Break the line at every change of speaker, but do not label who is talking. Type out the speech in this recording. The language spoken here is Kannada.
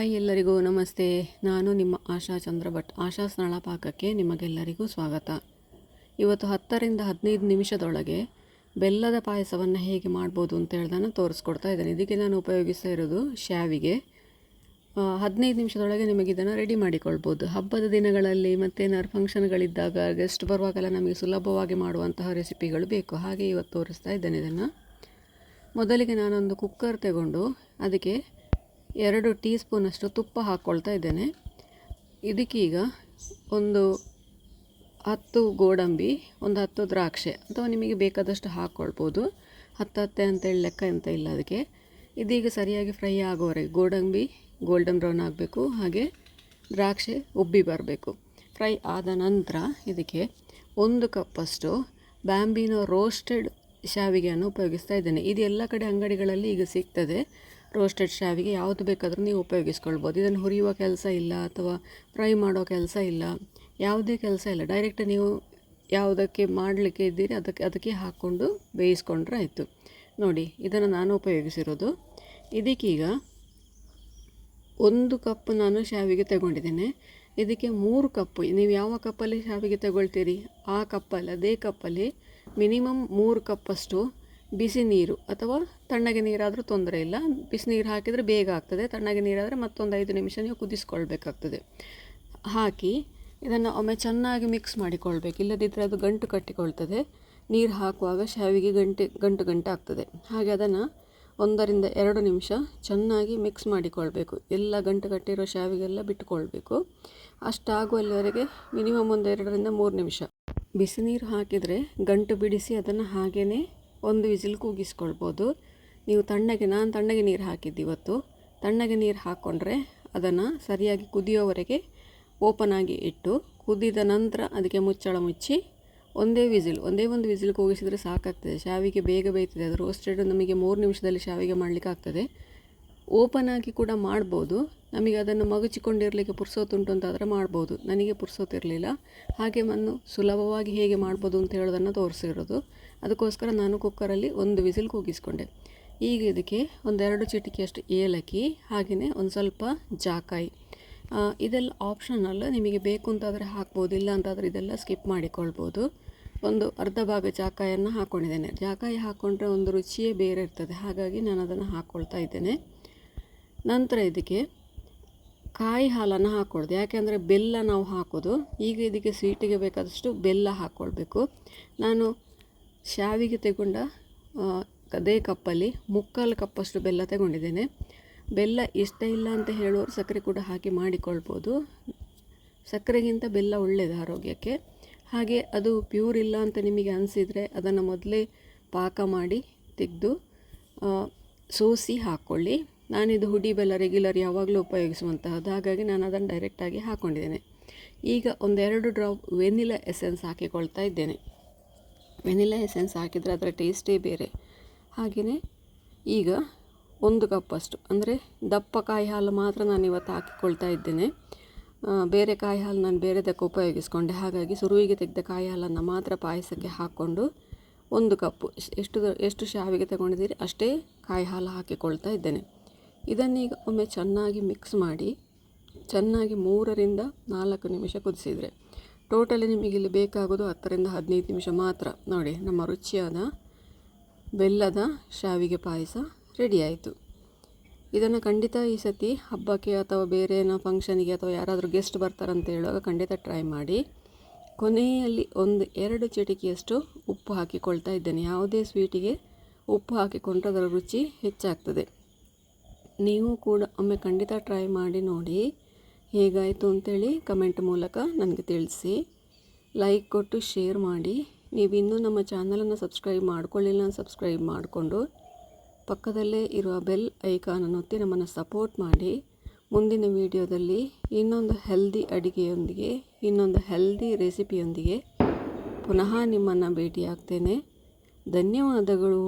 ಹಾಯ್ ಎಲ್ಲರಿಗೂ ನಮಸ್ತೆ. ನಾನು ನಿಮ್ಮ ಆಶಾ ಚಂದ್ರ ಭಟ್. ಆಶಾ ಸ್ನಳ ಪಾಕಕ್ಕೆ ನಿಮಗೆಲ್ಲರಿಗೂ ಸ್ವಾಗತ. ಇವತ್ತು 10 ರಿಂದ 15 ನಿಮಿಷದೊಳಗೆ ಬೆಲ್ಲದ ಪಾಯಸವನ್ನು ಹೇಗೆ ಮಾಡ್ಬೋದು ಅಂತ ಹೇಳ್ದನ್ನು ತೋರಿಸ್ಕೊಡ್ತಾ ಇದ್ದೇನೆ. ಇದಕ್ಕೆ ನಾನು ಉಪಯೋಗಿಸ್ತಾ ಇರೋದು ಶಾವಿಗೆ. 15 ನಿಮಿಷದೊಳಗೆ ನಿಮಗೆ ಇದನ್ನು ರೆಡಿ ಮಾಡಿಕೊಳ್ಬೋದು. ಹಬ್ಬದ ದಿನಗಳಲ್ಲಿ ಮತ್ತು ಏನಾದ್ರು ಫಂಕ್ಷನ್ಗಳಿದ್ದಾಗ ಗೆಸ್ಟ್ ಬರುವಾಗೆಲ್ಲ ನಮಗೆ ಸುಲಭವಾಗಿ ಮಾಡುವಂತಹ ರೆಸಿಪಿಗಳು ಬೇಕು. ಹಾಗೆ ಇವತ್ತು ತೋರಿಸ್ತಾ ಇದ್ದೇನೆ ಇದನ್ನು. ಮೊದಲಿಗೆ ನಾನೊಂದು ಕುಕ್ಕರ್ ತಗೊಂಡು ಅದಕ್ಕೆ 2 ಟೀ ಸ್ಪೂನಷ್ಟು ತುಪ್ಪ ಹಾಕ್ಕೊಳ್ತಾ ಇದ್ದೇನೆ. ಇದಕ್ಕೀಗ ಒಂದು 10 ಗೋಡಂಬಿ, ಒಂದು 10 ದ್ರಾಕ್ಷೆ ಅಥವಾ ನಿಮಗೆ ಬೇಕಾದಷ್ಟು ಹಾಕ್ಕೊಳ್ಬೋದು. 10 ಅಂತೇಳಿ ಲೆಕ್ಕ ಎಂತ ಇಲ್ಲ ಅದಕ್ಕೆ. ಇದೀಗ ಸರಿಯಾಗಿ ಫ್ರೈ ಆಗೋವರೆಗೆ ಗೋಡಂಬಿ ಗೋಲ್ಡನ್ ಬ್ರೌನ್ ಆಗಬೇಕು, ಹಾಗೆ ದ್ರಾಕ್ಷೆ ಉಬ್ಬಿ ಬರಬೇಕು. ಫ್ರೈ ಆದ ನಂತರ ಇದಕ್ಕೆ 1 ಕಪ್ಪಷ್ಟು ಬ್ಯಾಂಬಿನೋ ರೋಸ್ಟೆಡ್ ಶಾವಿಗೆಯನ್ನು ಉಪಯೋಗಿಸ್ತಾ ಇದ್ದೇನೆ. ಇದು ಎಲ್ಲ ಕಡೆ ಅಂಗಡಿಗಳಲ್ಲಿ ಈಗ ಸಿಗ್ತದೆ. ರೋಸ್ಟೆಡ್ ಶಾವಿಗೆ ಯಾವುದು ಬೇಕಾದರೂ ನೀವು ಉಪಯೋಗಿಸ್ಕೊಳ್ಬೋದು. ಇದನ್ನು ಹುರಿಯುವ ಕೆಲಸ ಇಲ್ಲ ಅಥವಾ ಫ್ರೈ ಮಾಡೋ ಕೆಲಸ ಇಲ್ಲ, ಯಾವುದೇ ಕೆಲಸ ಇಲ್ಲ. ಡೈರೆಕ್ಟ್ ನೀವು ಯಾವುದಕ್ಕೆ ಮಾಡಲಿಕ್ಕೆ ಇದ್ದೀರಿ ಅದಕ್ಕೆ ಹಾಕ್ಕೊಂಡು ಬೇಯಿಸ್ಕೊಂಡ್ರೆ ಆಯಿತು. ನೋಡಿ, ಇದನ್ನು ನಾನು ಉಪಯೋಗಿಸಿರೋದು. ಇದಕ್ಕೀಗ 1 ಕಪ್ ನಾನು ಶಾವಿಗೆ ತಗೊಂಡಿದ್ದೇನೆ. ಇದಕ್ಕೆ 3 ಕಪ್ಪು, ನೀವು ಯಾವ ಕಪ್ಪಲ್ಲಿ ಶಾವಿಗೆ ತಗೊಳ್ತೀರಿ ಆ ಕಪ್ಪಲ್ಲಿ, ಅದೇ ಕಪ್ಪಲ್ಲಿ ಮಿನಿಮಮ್ 3 ಕಪ್ಪಷ್ಟು ಬಿಸಿ ನೀರು ಅಥವಾ ತಣ್ಣಗೆ ನೀರಾದರೂ ತೊಂದರೆ ಇಲ್ಲ. ಬಿಸಿ ನೀರು ಹಾಕಿದರೆ ಬೇಗ ಆಗ್ತದೆ, ತಣ್ಣಗೆ ನೀರಾದರೆ ಮತ್ತೊಂದು 5 ನಿಮಿಷ ನೀವು ಕುದಿಸ್ಕೊಳ್ಬೇಕಾಗ್ತದೆ. ಹಾಕಿ ಇದನ್ನು ಒಮ್ಮೆ ಚೆನ್ನಾಗಿ ಮಿಕ್ಸ್ ಮಾಡಿಕೊಳ್ಬೇಕು, ಇಲ್ಲದಿದ್ದರೆ ಅದು ಗಂಟು ಕಟ್ಟಿಕೊಳ್ತದೆ. ನೀರು ಹಾಕುವಾಗ ಶಾವಿಗೆ ಗಂಟು ಆಗ್ತದೆ. ಹಾಗೆ ಅದನ್ನು 1 ರಿಂದ 2 ನಿಮಿಷ ಚೆನ್ನಾಗಿ ಮಿಕ್ಸ್ ಮಾಡಿಕೊಳ್ಬೇಕು. ಎಲ್ಲ ಗಂಟು ಕಟ್ಟಿರೋ ಶಾವಿಗೆಲ್ಲ ಬಿಟ್ಟುಕೊಳ್ಬೇಕು. ಅಷ್ಟಾಗುವಲ್ಲಿವರೆಗೆ ಮಿನಿಮಮ್ ಒಂದು 2 ರಿಂದ 3 ನಿಮಿಷ ಬಿಸಿ ನೀರು ಹಾಕಿದರೆ ಗಂಟು ಬಿಡಿಸಿ ಅದನ್ನು ಹಾಗೇ 1 ವಿಸಿಲ್ ಕೂಗಿಸ್ಕೊಳ್ಬೋದು. ನೀವು ನಾನು ತಣ್ಣಗೆ ನೀರು ಹಾಕಿದ್ದು ಇವತ್ತು. ತಣ್ಣಗೆ ನೀರು ಹಾಕ್ಕೊಂಡ್ರೆ ಅದನ್ನು ಸರಿಯಾಗಿ ಕುದಿಯೋವರೆಗೆ ಓಪನ್ ಆಗಿ ಇಟ್ಟು, ಕುದಿದ ನಂತರ ಅದಕ್ಕೆ ಮುಚ್ಚಳ ಮುಚ್ಚಿ ಒಂದೇ ಒಂದು ವಿಸಿಲ್ ಕೂಗಿಸಿದರೆ ಸಾಕಾಗ್ತದೆ. ಶಾವಿಗೆ ಬೇಗ ಬೇಯ್ತದೆ. ಅದು ರೋಸ್ಟೆಡ್ ನಮಗೆ 3 ನಿಮಿಷದಲ್ಲಿ ಶಾವಿಗೆ ಮಾಡಲಿಕ್ಕೆ ಆಗ್ತದೆ. ಓಪನ್ ಆಗಿ ಕೂಡ ಮಾಡ್ಬೋದು. ನಮಗೆ ಅದನ್ನು ಮಗುಚಿಕೊಂಡಿರಲಿಕ್ಕೆ ಪುರ್ಸೋತುಂಟು ಅಂತಾದರೆ ಮಾಡ್ಬೋದು. ನನಗೆ ಪುರ್ಸೋತಿರಲಿಲ್ಲ, ಹಾಗೆ ನಾನು ಸುಲಭವಾಗಿ ಹೇಗೆ ಮಾಡ್ಬೋದು ಅಂತ ಹೇಳೋದನ್ನು ತೋರಿಸಿರೋದು. ಅದಕ್ಕೋಸ್ಕರ ನಾನು ಕುಕ್ಕರಲ್ಲಿ 1 ವಿಸಿಲ್ ಕೂಗಿಸ್ಕೊಂಡೆ. ಈಗ ಇದಕ್ಕೆ 1-2 ಚಿಟಿಕೆಯಷ್ಟು ಏಲಕ್ಕಿ, ಹಾಗೆಯೇ ಒಂದು ಸ್ವಲ್ಪ ಜಾಕಾಯಿ. ಇದೆಲ್ಲ ಆಪ್ಷನಲ್ಲ, ನಿಮಗೆ ಬೇಕು ಅಂತಾದರೆ ಹಾಕ್ಬೋದು, ಇಲ್ಲ ಅಂತಾದರೆ ಇದೆಲ್ಲ ಸ್ಕಿಪ್ ಮಾಡಿಕೊಳ್ಬೋದು. ಒಂದು ಅರ್ಧ ಭಾಗ ಜಾಕಾಯನ್ನು ಹಾಕ್ಕೊಂಡಿದ್ದೇನೆ. ಜಾಕಾಯಿ ಹಾಕ್ಕೊಂಡ್ರೆ ಒಂದು ರುಚಿಯೇ ಬೇರೆ ಇರ್ತದೆ, ಹಾಗಾಗಿ ನಾನು ಅದನ್ನು ಹಾಕ್ಕೊಳ್ತಾ ಇದ್ದೇನೆ. ನಂತರ ಇದಕ್ಕೆ ಕಾಯಿ ಹಾಲನ್ನು ಹಾಕ್ಕೊಳ್ದು, ಯಾಕೆಂದರೆ ಬೆಲ್ಲ ನಾವು ಹಾಕೋದು. ಈಗ ಇದಕ್ಕೆ ಸ್ವೀಟಿಗೆ ಬೇಕಾದಷ್ಟು ಬೆಲ್ಲ ಹಾಕ್ಕೊಳ್ಬೇಕು. ನಾನು ಶಾವಿಗೆ ತಗೊಂಡ ಅದೇ ಕಪ್ಪಲ್ಲಿ 3/4 ಕಪ್ಪಷ್ಟು ಬೆಲ್ಲ ತಗೊಂಡಿದ್ದೇನೆ. ಬೆಲ್ಲ ಇಷ್ಟ ಇಲ್ಲ ಅಂತ ಹೇಳೋರು ಸಕ್ಕರೆ ಕೂಡ ಹಾಕಿ ಮಾಡಿಕೊಳ್ಬೋದು. ಸಕ್ಕರೆಗಿಂತ ಬೆಲ್ಲ ಒಳ್ಳೆಯದು ಆರೋಗ್ಯಕ್ಕೆ. ಹಾಗೆ ಅದು ಪ್ಯೂರ್ ಇಲ್ಲ ಅಂತ ನಿಮಗೆ ಅನಿಸಿದರೆ ಅದನ್ನು ಮೊದಲೇ ಪಾಕ ಮಾಡಿ ತೆಗೆದು ಸೋಸಿ ಹಾಕ್ಕೊಳ್ಳಿ. ನಾನಿದು ಹುಡಿ ಬೆಲ್ಲ ರೆಗ್ಯುಲರ್ ಯಾವಾಗಲೂ ಉಪಯೋಗಿಸುವಂತಹದ್ದು, ಹಾಗಾಗಿ ನಾನು ಅದನ್ನು ಡೈರೆಕ್ಟಾಗಿ ಹಾಕ್ಕೊಂಡಿದ್ದೇನೆ. ಈಗ 1-2 ಡ್ರಾಪ್ ವೆನಿಲಾ ಎಸೆನ್ಸ್ ಹಾಕಿಕೊಳ್ತಾ ಇದ್ದೇನೆ. ವೆನಿಲಾ ಎಸೆನ್ಸ್ ಹಾಕಿದರೆ ಅದರ ಟೇಸ್ಟೇ ಬೇರೆ. ಹಾಗೆಯೇ ಈಗ 1 ಕಪ್ಪಷ್ಟು, ಅಂದರೆ ದಪ್ಪ ಕಾಯಿ ಹಾಲು ಮಾತ್ರ ನಾನು ಇವತ್ತು ಹಾಕಿಕೊಳ್ತಾ ಇದ್ದೇನೆ. ಬೇರೆ ಕಾಯಿ ಹಾಲು ನಾನು ಬೇರೆದಕ್ಕೆ ಉಪಯೋಗಿಸ್ಕೊಂಡೆ, ಹಾಗಾಗಿ ಸುರುವಿಗೆ ತೆಗೆದ ಕಾಯಿ ಹಾಲನ್ನು ಮಾತ್ರ ಪಾಯಸಕ್ಕೆ ಹಾಕ್ಕೊಂಡು 1 ಕಪ್ಪು ಎಷ್ಟು ಶಾವಿಗೆ ತಗೊಂಡಿದ್ದೀರಿ ಅಷ್ಟೇ ಕಾಯಿ ಹಾಲು ಹಾಕಿಕೊಳ್ತಾ ಇದ್ದೇನೆ. ಇದನ್ನೀಗ ಒಮ್ಮೆ ಚೆನ್ನಾಗಿ ಮಿಕ್ಸ್ ಮಾಡಿ ಚೆನ್ನಾಗಿ 3 ರಿಂದ 4 ನಿಮಿಷ ಕುದಿಸಿದರೆ ಟೋಟಲಿ ನಿಮಗೆ ಇಲ್ಲಿ ಬೇಕಾಗೋದು 10 ರಿಂದ 15 ನಿಮಿಷ ಮಾತ್ರ. ನೋಡಿ, ನಮ್ಮ ರುಚಿಯಾದ ಬೆಲ್ಲದ ಶಾವಿಗೆ ಪಾಯಸ ರೆಡಿ ಆಯಿತು. ಇದನ್ನು ಖಂಡಿತ ಈ ಸತಿ ಹಬ್ಬಕ್ಕೆ ಅಥವಾ ಬೇರೆ ಏನೋ ಫಂಕ್ಷನಿಗೆ ಅಥವಾ ಯಾರಾದರೂ ಗೆಸ್ಟ್ ಬರ್ತಾರಂತ ಹೇಳುವಾಗ ಖಂಡಿತ ಟ್ರೈ ಮಾಡಿ. ಕೊನೆಯಲ್ಲಿ 1-2 ಚಿಟಿಕೆಯಷ್ಟು ಉಪ್ಪು ಹಾಕಿಕೊಳ್ತಾ ಇದ್ದೇನೆ. ಯಾವುದೇ ಸ್ವೀಟಿಗೆ ಉಪ್ಪು ಹಾಕಿಕೊಂಡ್ರೆ ಅದರ ರುಚಿ ಹೆಚ್ಚಾಗ್ತದೆ. ನೀವು ಕೂಡ ಒಮ್ಮೆ ಖಂಡಿತ ಟ್ರೈ ಮಾಡಿ ನೋಡಿ, ಹೇಗಾಯಿತು ಅಂತೇಳಿ ಕಮೆಂಟ್ ಮೂಲಕ ನನಗೆ ತಿಳಿಸಿ. ಲೈಕ್ ಕೊಟ್ಟು ಶೇರ್ ಮಾಡಿ. ನೀವು ಇನ್ನೂ ನಮ್ಮ ಚಾನಲನ್ನು ಸಬ್ಸ್ಕ್ರೈಬ್ ಮಾಡ್ಕೊಳ್ಳಿಲ್ಲ, ಸಬ್ಸ್ಕ್ರೈಬ್ ಮಾಡಿಕೊಂಡು ಪಕ್ಕದಲ್ಲೇ ಇರುವ ಬೆಲ್ ಐಕಾನನ್ನು ಒತ್ತಿ ನಮ್ಮನ್ನು ಸಪೋರ್ಟ್ ಮಾಡಿ. ಮುಂದಿನ ವಿಡಿಯೋದಲ್ಲಿ ಇನ್ನೊಂದು ಹೆಲ್ದಿ ಅಡುಗೆಯೊಂದಿಗೆ, ಇನ್ನೊಂದು ಹೆಲ್ದಿ ರೆಸಿಪಿಯೊಂದಿಗೆ ಪುನಃ ನಿಮ್ಮನ್ನು ಭೇಟಿಯಾಗ್ತೇನೆ. ಧನ್ಯವಾದಗಳು.